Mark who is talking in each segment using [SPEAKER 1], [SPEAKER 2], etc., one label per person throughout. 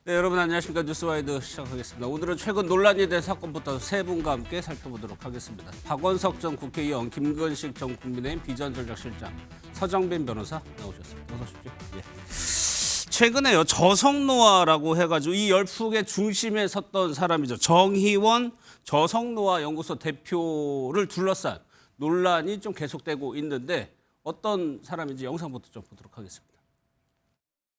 [SPEAKER 1] 네, 여러분 안녕하십니까. 뉴스와이드 시작하겠습니다. 오늘은 최근 논란이 된 사건부터 세 분과 함께 살펴보도록 하겠습니다. 박원석 전 국회의원, 김건식 전 국민의힘 비전전략실장, 서정빈 변호사 나오셨습니다. 어서 오십시오. 예. 최근에요, 저성노화라고 해가지고 이 열풍의 중심에 섰던 사람이죠. 정희원 저성노화 연구소 대표를 둘러싼 논란이 좀 계속되고 있는데 어떤 사람인지 영상부터 좀 보도록 하겠습니다.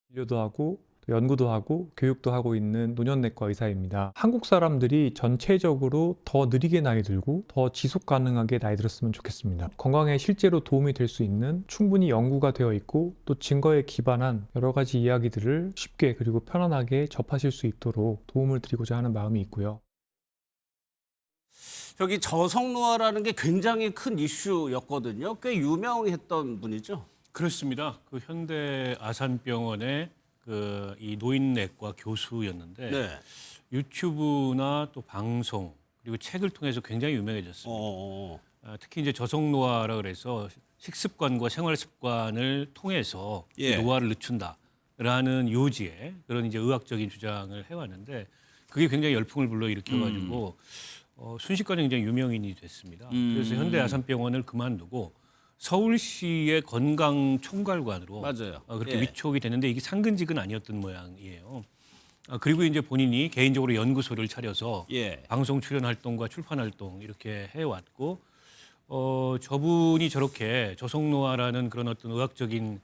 [SPEAKER 2] 진료도 하고 또 연구도 하고 교육도 하고 있는 노년내과 의사입니다. 한국 사람들이 전체적으로 더 느리게 나이 들고 더 지속 가능하게 나이 들었으면 좋겠습니다. 건강에 실제로 도움이 될 수 있는 충분히 연구가 되어 있고 또 증거에 기반한 여러 가지 이야기들을 쉽게 그리고 편안하게 접하실 수 있도록 도움을 드리고자 하는 마음이 있고요.
[SPEAKER 1] 저기 저성노화라는 게 굉장히 큰 이슈였거든요. 꽤 유명했던 분이죠.
[SPEAKER 3] 그렇습니다. 그 현대 아산병원의 이 노인내과 교수였는데
[SPEAKER 1] 네.
[SPEAKER 3] 유튜브나 또 방송 그리고 책을 통해서 굉장히 유명해졌습니다. 특히 이제 저성노화라 그래서 식습관과 생활습관을 통해서
[SPEAKER 1] 예.
[SPEAKER 3] 노화를 늦춘다라는 요지의 그런 이제 의학적인 주장을 해왔는데 그게 굉장히 열풍을 불러일으켜가지고 순식간에 굉장히 유명인이 됐습니다. 그래서 현대 아산병원을 그만두고 서울시의 건강총괄관으로
[SPEAKER 1] 맞아요.
[SPEAKER 3] 그렇게
[SPEAKER 1] 예.
[SPEAKER 3] 위촉이 됐는데 이게 상근직은 아니었던 모양이에요. 그리고 이제 본인이 개인적으로 연구소를 차려서
[SPEAKER 1] 예.
[SPEAKER 3] 방송 출연 활동과 출판 활동 이렇게 해왔고 저분이 저렇게 저성노화라는 그런 어떤 의학적인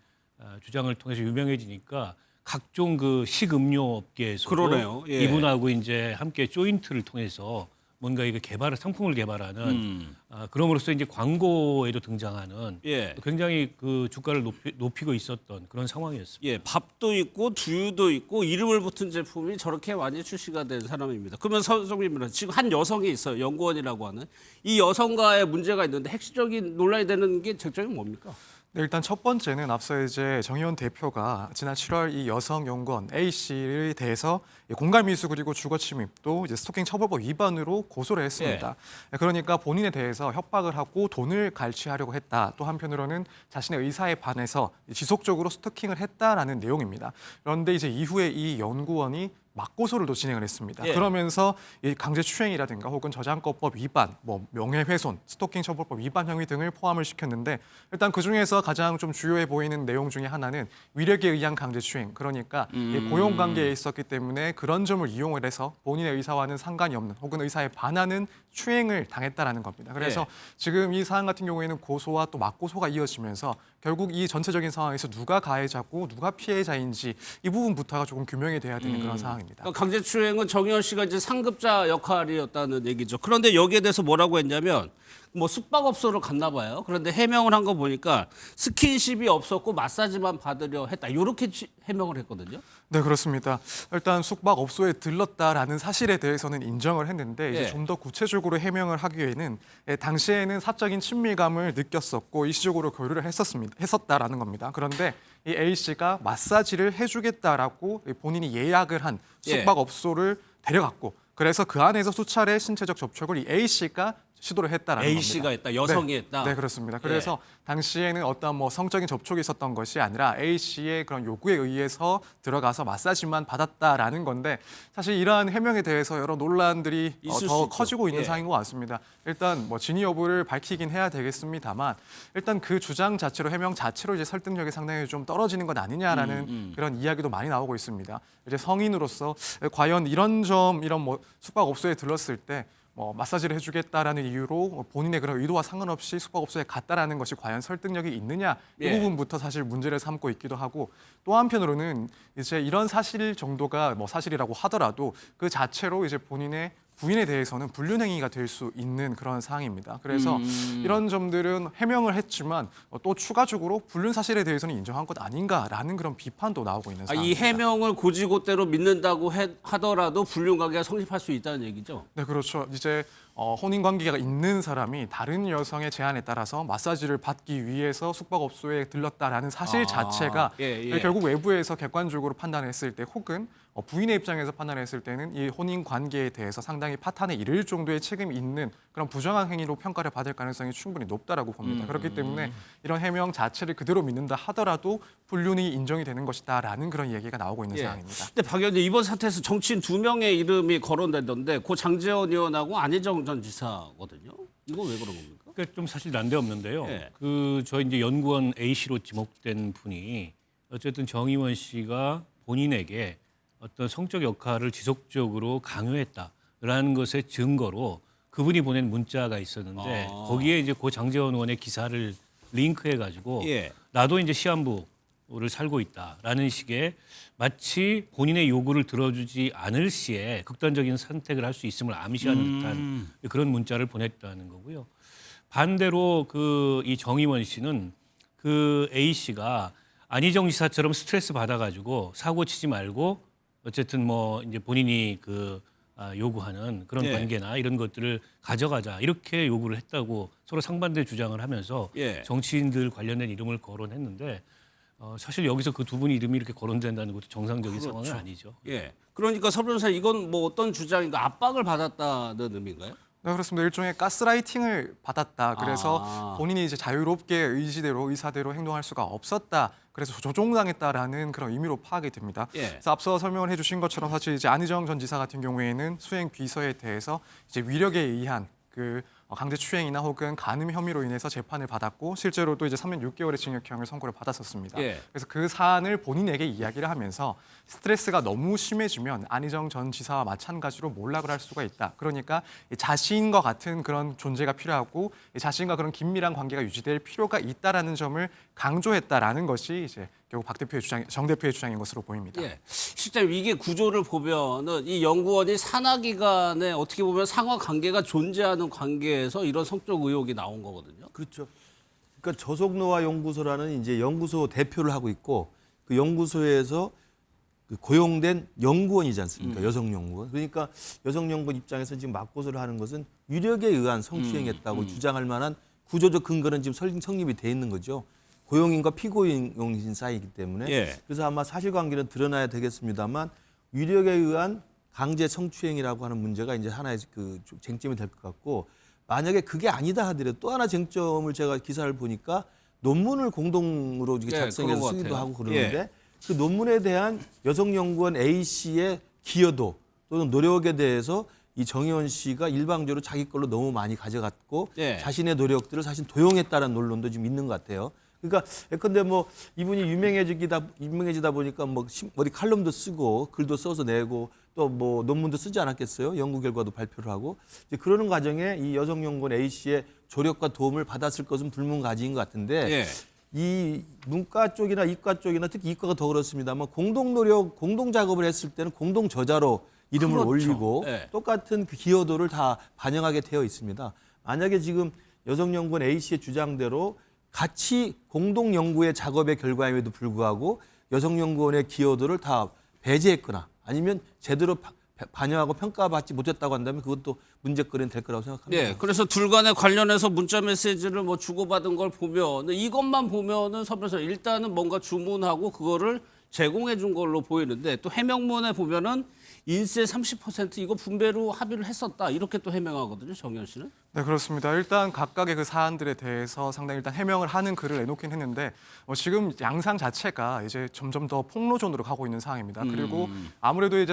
[SPEAKER 3] 주장을 통해서 유명해지니까 각종 그 식음료 업계에서도
[SPEAKER 1] 그러네요. 예.
[SPEAKER 3] 이분하고 이제 함께 조인트를 통해서 뭔가 이거 상품을 개발하는 그럼으로써 이제 광고에도 등장하는
[SPEAKER 1] 예.
[SPEAKER 3] 굉장히 그 주가를 높이고 있었던 그런 상황이었습니다.
[SPEAKER 1] 예, 밥도 있고 두유도 있고 이름을 붙은 제품이 저렇게 많이 출시가 된 사람입니다. 그러면 서정민은 지금 한 여성이 있어요. 연구원이라고 하는. 이 여성과의 문제가 있는데 핵심적인 논란이 되는 게 쟁점이 뭡니까?
[SPEAKER 4] 네, 일단 첫 번째는 앞서 이제 정의원 대표가 지난 7월 이 여성 연구원 A 씨에 대해서 공갈미수 그리고 주거침입 또 이제 스토킹 처벌법 위반으로 고소를 했습니다. 그러니까 본인에 대해서 협박을 하고 돈을 갈취하려고 했다. 또 한편으로는 자신의 의사에 반해서 지속적으로 스토킹을 했다라는 내용입니다. 그런데 이제 이후에 이 연구원이 맞고소를 또 진행을 했습니다.
[SPEAKER 1] 예.
[SPEAKER 4] 그러면서 이 강제추행이라든가 혹은 저작권법 위반, 뭐 명예훼손, 스토킹 처벌법 위반 혐의 등을 포함을 시켰는데 일단 그 중에서 가장 좀 주요해 보이는 내용 중에 하나는 위력에 의한 강제추행. 그러니까 이 고용관계에 있었기 때문에 그런 점을 이용을 해서 본인의 의사와는 상관이 없는 혹은 의사에 반하는 추행을 당했다라는 겁니다. 그래서
[SPEAKER 1] 예.
[SPEAKER 4] 지금 이 사안 같은 경우에는 고소와 또 맞고소가 이어지면서 결국 이 전체적인 상황에서 누가 가해자고 누가 피해자인지 이 부분부터가 조금 규명이 돼야 되는 그런 상황입니다.
[SPEAKER 1] 그러니까 강제추행은 정의원 씨가 이제 상급자 역할이었다는 얘기죠. 그런데 여기에 대해서 뭐라고 했냐면 뭐 숙박업소로 갔나 봐요. 그런데 해명을 한 거 보니까 스킨십이 없었고 마사지만 받으려 했다. 이렇게 해명을 했거든요.
[SPEAKER 4] 네, 그렇습니다. 일단 숙박업소에 들렀다라는 사실에 대해서는 인정을 했는데 이제
[SPEAKER 1] 예.
[SPEAKER 4] 좀 더 구체적으로 해명을 하기에는 당시에는 사적인 친밀감을 느꼈었고 일시적으로 교류를 했었다라는 겁니다. 그런데 이 A 씨가 마사지를 해주겠다라고 본인이 예약을 한
[SPEAKER 1] 예.
[SPEAKER 4] 숙박업소를 데려갔고 그래서 그 안에서 수차례 신체적 접촉을 이 A 씨가 시도를 했다라는
[SPEAKER 1] A
[SPEAKER 4] 겁니다.
[SPEAKER 1] 씨가 했다. 여성이
[SPEAKER 4] 네,
[SPEAKER 1] 했다.
[SPEAKER 4] 네, 그렇습니다. 그래서 당시에는 어떤 뭐 성적인 접촉이 있었던 것이 아니라 A 씨의 그런 요구에 의해서 들어가서 마사지만 받았다라는 건데 사실 이러한 해명에 대해서 여러 논란들이
[SPEAKER 1] 있을 수
[SPEAKER 4] 더
[SPEAKER 1] 있죠.
[SPEAKER 4] 커지고 있는
[SPEAKER 1] 예.
[SPEAKER 4] 상황인 것 같습니다. 일단 뭐 진위 여부를 밝히긴 해야 되겠습니다만 일단 그 주장 자체로 해명 자체로 이제 설득력이 상당히 좀 떨어지는 것 아니냐라는 그런 이야기도 많이 나오고 있습니다. 이제 성인으로서 과연 이런 뭐 숙박업소에 들렀을 때 뭐 마사지를 해주겠다라는 이유로 본인의 그런 의도와 상관없이 숙박업소에 갔다라는 것이 과연 설득력이 있느냐 이
[SPEAKER 1] 예.
[SPEAKER 4] 부분부터 사실 문제를 삼고 있기도 하고 또 한편으로는 이제 이런 사실 정도가 뭐 사실이라고 하더라도 그 자체로 이제 본인의 부인에 대해서는 불륜행위가 될 수 있는 그런 상황입니다. 그래서 이런 점들은 해명을 했지만 또 추가적으로 불륜 사실에 대해서는 인정한 것 아닌가라는 그런 비판도 나오고 있는
[SPEAKER 1] 이
[SPEAKER 4] 상황입니다.
[SPEAKER 1] 해명을 고지고대로 믿는다고 하더라도 불륜 관계가 성립할 수 있다는 얘기죠.
[SPEAKER 4] 네, 그렇죠. 이제 혼인 관계가 있는 사람이 다른 여성의 제안에 따라서 마사지를 받기 위해서 숙박업소에 들렀다라는 사실 자체가
[SPEAKER 1] 예, 예.
[SPEAKER 4] 결국 외부에서 객관적으로 판단했을 때 혹은 부인의 입장에서 판단했을 때는 이 혼인 관계에 대해서 상당히 파탄에 이를 정도의 책임이 있는 그런 부정한 행위로 평가를 받을 가능성이 충분히 높다라고 봅니다. 그렇기 때문에 이런 해명 자체를 그대로 믿는다 하더라도 불륜이 인정이 되는 것이다라는 그런 얘기가 나오고 있는 상황입니다.
[SPEAKER 1] 근데 박 의원님 이번 사태에서 정치인 2명의 이름이 거론되던데 고 장제원 의원하고 안희정 전 지사거든요. 이거 왜 그런 겁니까?
[SPEAKER 3] 그러니까 좀 사실 난데없는데요.
[SPEAKER 1] 예.
[SPEAKER 3] 저희 이제 연구원 A 씨로 지목된 분이 어쨌든 정의원 씨가 본인에게 어떤 성적 역할을 지속적으로 강요했다라는 것의 증거로 그분이 보낸 문자가 있었는데 거기에 이제 고 장제원 의원의 기사를 링크해 가지고
[SPEAKER 1] 예.
[SPEAKER 3] 나도 이제 시한부를 살고 있다라는 식의 마치 본인의 요구를 들어주지 않을 시에 극단적인 선택을 할 수 있음을 암시하는 듯한 그런 문자를 보냈다는 거고요. 반대로 이 정의원 씨는 그 A 씨가 안희정 지사처럼 스트레스 받아가지고 사고 치지 말고 어쨌든 뭐 이제 본인이 요구하는 그런
[SPEAKER 1] 예.
[SPEAKER 3] 관계나 이런 것들을 가져가자 이렇게 요구를 했다고 서로 상반된 주장을 하면서
[SPEAKER 1] 예.
[SPEAKER 3] 정치인들 관련된 이름을 거론했는데 사실 여기서 그 두 분이 이름이 이렇게 거론된다는 것도 정상적인 상황은 아니죠.
[SPEAKER 1] 예. 그러니까 서 변호사 이건 뭐 어떤 주장인가 압박을 받았다는 의미인가요?
[SPEAKER 4] 네, 그렇습니다. 일종의 가스라이팅을 받았다. 그래서 본인이 이제 자유롭게 의사대로 행동할 수가 없었다. 그래서 조종당했다라는 그런 의미로 파악이 됩니다.
[SPEAKER 1] 예.
[SPEAKER 4] 그래서 앞서 설명을 해주신 것처럼 사실 이제 안희정 전 지사 같은 경우에는 수행 비서에 대해서 이제 위력에 의한 강제 추행이나 혹은 간음 혐의로 인해서 재판을 받았고 실제로도 이제 3년 6개월의 징역형을 선고를 받았었습니다.
[SPEAKER 1] 예.
[SPEAKER 4] 그래서 그 사안을 본인에게 이야기를 하면서 스트레스가 너무 심해지면 안희정 전 지사와 마찬가지로 몰락을 할 수가 있다. 그러니까 자신과 같은 그런 존재가 필요하고 자신과 그런 긴밀한 관계가 유지될 필요가 있다라는 점을 강조했다라는 것이 이제 결국 정 대표의 주장인 것으로 보입니다.
[SPEAKER 1] 예. 실제 이게 구조를 보면은 이 연구원이 산하기관에 어떻게 보면 상하 관계가 존재하는 관계에서 이런 성적 의혹이 나온 거거든요.
[SPEAKER 5] 그렇죠. 그러니까 저속노화 연구소라는 이제 연구소 대표를 하고 있고 그 연구소에서 그 고용된 연구원이지 않습니까? 여성 연구원. 그러니까 여성 연구원 입장에서 지금 맞고소를 하는 것은 유력에 의한 성추행했다고 주장할 만한 구조적 근거는 지금 성립이 돼 있는 거죠. 고용인과 피고용인 사이이기 때문에
[SPEAKER 1] 예.
[SPEAKER 5] 그래서 아마 사실관계는 드러나야 되겠습니다만 유력에 의한 강제 성추행이라고 하는 문제가 이제 하나의 그 쟁점이 될 것 같고 만약에 그게 아니다 하더라도 또 하나 쟁점을 제가 기사를 보니까 논문을 공동으로
[SPEAKER 1] 예,
[SPEAKER 5] 작성해서
[SPEAKER 1] 그런 것
[SPEAKER 5] 쓰기도
[SPEAKER 1] 같아요.
[SPEAKER 5] 하고 그러는데
[SPEAKER 1] 예.
[SPEAKER 5] 그 논문에 대한 여성연구원 A 씨의 기여도 또는 노력에 대해서 이 정의원 씨가 일방적으로 자기 걸로 너무 많이 가져갔고
[SPEAKER 1] 예.
[SPEAKER 5] 자신의 노력들을 사실 도용했다는 논론도 좀 있는 것 같아요. 그러니까 예컨대 뭐 이분이 유명해지다 보니까 뭐 어디 칼럼도 쓰고 글도 써서 내고 또 뭐 논문도 쓰지 않았겠어요? 연구 결과도 발표를 하고 이제 그러는 과정에 이 여성연구원 A 씨의 조력과 도움을 받았을 것은 불문가지인 것 같은데
[SPEAKER 1] 예.
[SPEAKER 5] 이 문과 쪽이나 이과 쪽이나 특히 이과가 더 그렇습니다만 공동 노력, 공동 작업을 했을 때는 공동 저자로 이름을
[SPEAKER 1] 그렇죠.
[SPEAKER 5] 올리고
[SPEAKER 1] 네.
[SPEAKER 5] 똑같은 그 기여도를 다 반영하게 되어 있습니다. 만약에 지금 여성연구원 A 씨의 주장대로 같이 공동 연구의 작업의 결과임에도 불구하고 여성연구원의 기여도를 다 배제했거나 아니면 제대로 반영하고 평가받지 못했다고 한다면 그것도 문제거리는 될 거라고 생각합니다.
[SPEAKER 1] 예. 그래서 둘 간에 관련해서 문자 메시지를 뭐 주고받은 걸 보면 이것만 보면은 서 변호사 일단은 뭔가 주문하고 그거를 제공해 준 걸로 보이는데 또 해명문에 보면은 인세 30% 이거 분배로 합의를 했었다 이렇게 또 해명하거든요. 정의원 씨는.
[SPEAKER 4] 네, 그렇습니다. 일단 각각의 그 사안들에 대해서 상당히 일단 해명을 하는 글을 내놓긴 했는데 지금 양상 자체가 이제 점점 더 폭로존으로 가고 있는 상황입니다. 그리고 아무래도 이제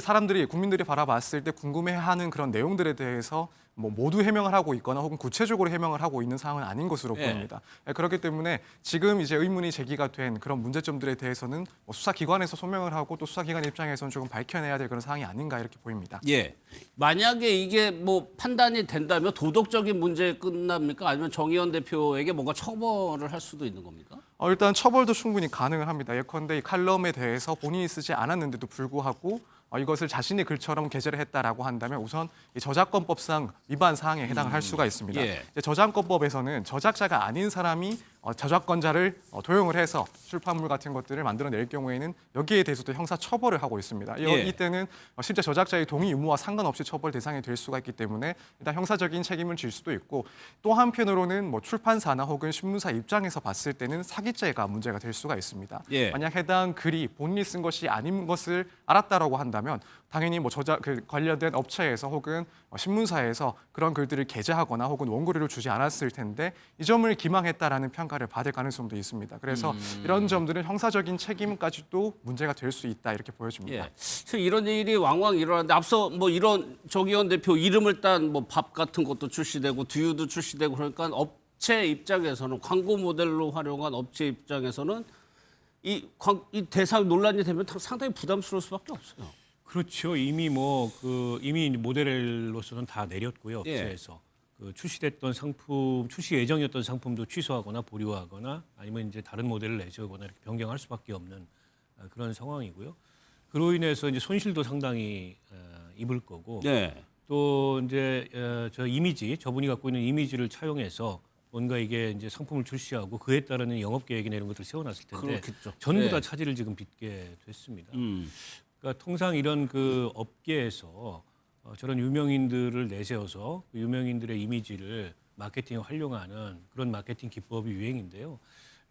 [SPEAKER 4] 국민들이 바라봤을 때 궁금해하는 그런 내용들에 대해서 뭐 모두 해명을 하고 있거나 혹은 구체적으로 해명을 하고 있는 상황은 아닌 것으로
[SPEAKER 1] 예.
[SPEAKER 4] 보입니다. 그렇기 때문에 지금 이제 의문이 제기가 된 그런 문제점들에 대해서는 뭐 수사기관에서 소명을 하고 또 수사기관 입장에서는 조금 밝혀내야 될 그런 상황이 아닌가 이렇게 보입니다.
[SPEAKER 1] 예. 만약에 이게 뭐 판단이 된다면 도덕적인 문제에 끝납니까? 아니면 정의원 대표에게 뭔가 처벌을 할 수도 있는 겁니까?
[SPEAKER 4] 일단 처벌도 충분히 가능을 합니다. 예컨대 이 칼럼에 대해서 본인이 쓰지 않았는데도 불구하고 이것을 자신의 글처럼 게재를 했다라고 한다면 우선 이 저작권법상 위반 사항에 해당을 할 수가 있습니다.
[SPEAKER 1] 예.
[SPEAKER 4] 이제 저작권법에서는 저작자가 아닌 사람이 저작권자를 도용을 해서 출판물 같은 것들을 만들어낼 경우에는 여기에 대해서도 형사 처벌을 하고 있습니다.
[SPEAKER 1] 예.
[SPEAKER 4] 이때는 실제 저작자의 동의 의무와 상관없이 처벌 대상이 될 수가 있기 때문에 일단 형사적인 책임을 질 수도 있고 또 한편으로는 뭐 출판사나 혹은 신문사 입장에서 봤을 때는 사기죄가 문제가 될 수가 있습니다.
[SPEAKER 1] 예.
[SPEAKER 4] 만약 해당 글이 본인이 쓴 것이 아닌 것을 알았다라고 한다면 당연히 뭐 관련된 업체에서 혹은 신문사에서 그런 글들을 게재하거나 혹은 원고료를 주지 않았을 텐데 이 점을 기망했다라는 평가를 받을 가능성도 있습니다. 그래서 이런 점들은 형사적인 책임까지도 문제가 될 수 있다 이렇게 보여집니다.
[SPEAKER 1] 예. 그래서 이런 일이 왕왕 일어나는데 앞서 뭐 이런 정의원 대표 이름을 딴 뭐 밥 같은 것도 출시되고 두유도 출시되고 그러니까 업체 입장에서는 광고 모델로 활용한 업체 입장에서는 이 대상 논란이 되면 상당히 부담스러울 수밖에 없어요.
[SPEAKER 3] 그렇죠. 이미 이미 모델로서는 다 내렸고요.
[SPEAKER 1] 예.
[SPEAKER 3] 업체에서 그 출시됐던 상품, 출시 예정이었던 상품도 취소하거나 보류하거나 아니면 이제 다른 모델을 내주거나 이렇게 변경할 수밖에 없는 그런 상황이고요. 그로 인해서 이제 손실도 상당히 입을 거고
[SPEAKER 1] 네.
[SPEAKER 3] 또 이제 저 이미지, 저분이 갖고 있는 이미지를 차용해서 뭔가 이게 이제 상품을 출시하고 그에 따르는 영업 계획이나 이런 것들을 세워놨을 텐데
[SPEAKER 1] 그렇겠죠.
[SPEAKER 3] 전부 다
[SPEAKER 1] 네.
[SPEAKER 3] 차질을 지금 빚게 됐습니다. 그러니까 통상 이런 그 업계에서 저런 유명인들을 내세워서 그 유명인들의 이미지를 마케팅에 활용하는 그런 마케팅 기법이 유행인데요.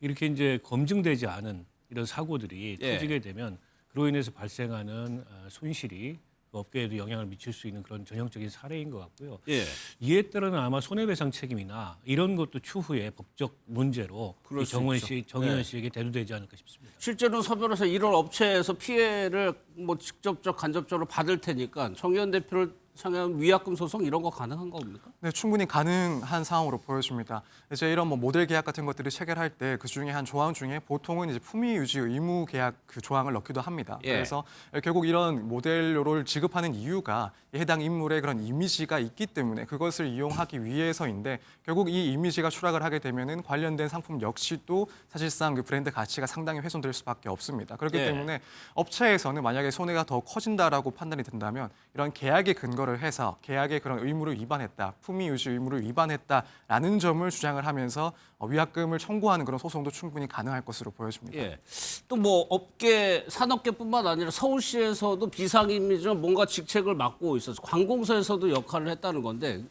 [SPEAKER 3] 이렇게 이제 검증되지 않은 이런 사고들이
[SPEAKER 1] 예.
[SPEAKER 3] 터지게 되면 그로 인해서 발생하는 손실이 그 업계에도 영향을 미칠 수 있는 그런 전형적인 사례인 것 같고요.
[SPEAKER 1] 예.
[SPEAKER 3] 이에 따른 아마 손해배상 책임이나 이런 것도 추후에 법적 문제로
[SPEAKER 1] 그럴
[SPEAKER 3] 이
[SPEAKER 1] 수
[SPEAKER 3] 정의원
[SPEAKER 1] 있죠.
[SPEAKER 3] 씨, 정의원
[SPEAKER 1] 네.
[SPEAKER 3] 씨에게 대두되지 않을까 싶습니다.
[SPEAKER 1] 실제로 서 변호사 이런 업체에서 피해를 뭐 직접적 간접적으로 받을 테니까 정의원 대표를 향한 위약금 소송 이런 거 가능한 겁니까?
[SPEAKER 4] 네, 충분히 가능한 상황으로 보여집니다. 이제 이런 뭐 모델 계약 같은 것들을 체결할 때 그 중에 한 조항 중에 보통은 이제 품위 유지 의무 계약 그 조항을 넣기도 합니다.
[SPEAKER 1] 예.
[SPEAKER 4] 그래서 결국 이런 모델료를 지급하는 이유가 해당 인물의 그런 이미지가 있기 때문에 그것을 이용하기 위해서인데 결국 이 이미지가 추락을 하게 되면은 관련된 상품 역시도 사실상 그 브랜드 가치가 상당히 훼손될 수밖에 없습니다. 그렇기
[SPEAKER 1] 예.
[SPEAKER 4] 때문에 업체에서는 만약에 손해가 더 커진다라고 판단이 된다면 이런 계약의 근거를 해서 계약의 그런 의무를 위반했다, 품위 유지 의무를 위반했다라는 점을 주장을 하면서 위약금을 청구하는 그런 소송도 충분히 가능할 것으로 보여집니다.
[SPEAKER 1] 예. 또 뭐 업계 산업계뿐만 아니라 서울시에서도 비상임이죠. 뭔가 직책을 맡고 있어서 관공서에서도 역할을 했다는 건데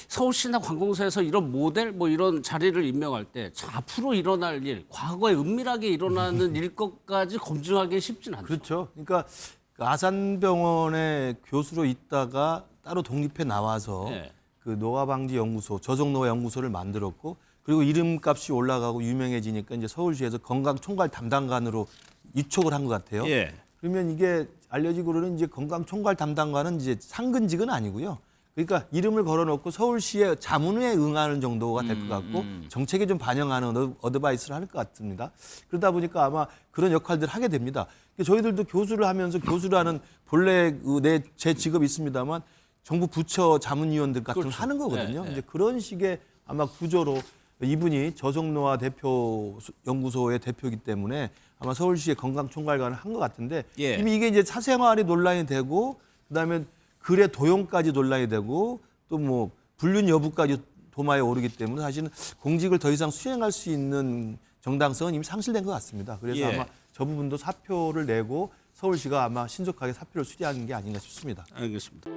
[SPEAKER 1] 서울시나 관공서에서 이런 모델 뭐 이런 자리를 임명할 때 앞으로 일어날 일, 과거에 은밀하게 일어나는 일 것까지 검증하기 쉽진 않죠.
[SPEAKER 5] 그렇죠. 그러니까 그 아산병원에 교수로 있다가 따로 독립해 나와서
[SPEAKER 1] 예.
[SPEAKER 5] 그 노화방지연구소, 저속노화연구소를 만들었고 그리고 이름값이 올라가고 유명해지니까 이제 서울시에서 건강총괄 담당관으로 이촉을 한 것 같아요.
[SPEAKER 1] 예.
[SPEAKER 5] 그러면 이게 알려지기로는 이제 건강총괄 담당관은 이제 상근직은 아니고요. 그러니까 이름을 걸어놓고 서울시의 자문에 응하는 정도가 될 것 같고 정책에 좀 반영하는 어드바이스를 할 것 같습니다. 그러다 보니까 아마 그런 역할들을 하게 됩니다. 저희들도 교수를 하면서 교수라는 본래 제 직업이 있습니다만 정부 부처 자문위원들 같은 걸
[SPEAKER 1] 그렇죠.
[SPEAKER 5] 하는 거거든요.
[SPEAKER 1] 네, 네.
[SPEAKER 5] 이제 그런 식의 아마 구조로 이분이 저속노화 대표 연구소의 대표이기 때문에 아마 서울시의 건강총괄관을 한 것 같은데
[SPEAKER 1] 예.
[SPEAKER 5] 이미 이게 이제 사생활이 논란이 되고 그다음에 글의 도용까지 논란이 되고 또 뭐 불륜 여부까지 도마에 오르기 때문에 사실은 공직을 더 이상 수행할 수 있는 정당성은 이미 상실된 것 같습니다. 그래서
[SPEAKER 1] 예.
[SPEAKER 5] 아마 저 부분도 사표를 내고 서울시가 아마 신속하게 사표를 수리하는 게 아닌가 싶습니다.
[SPEAKER 1] 알겠습니다.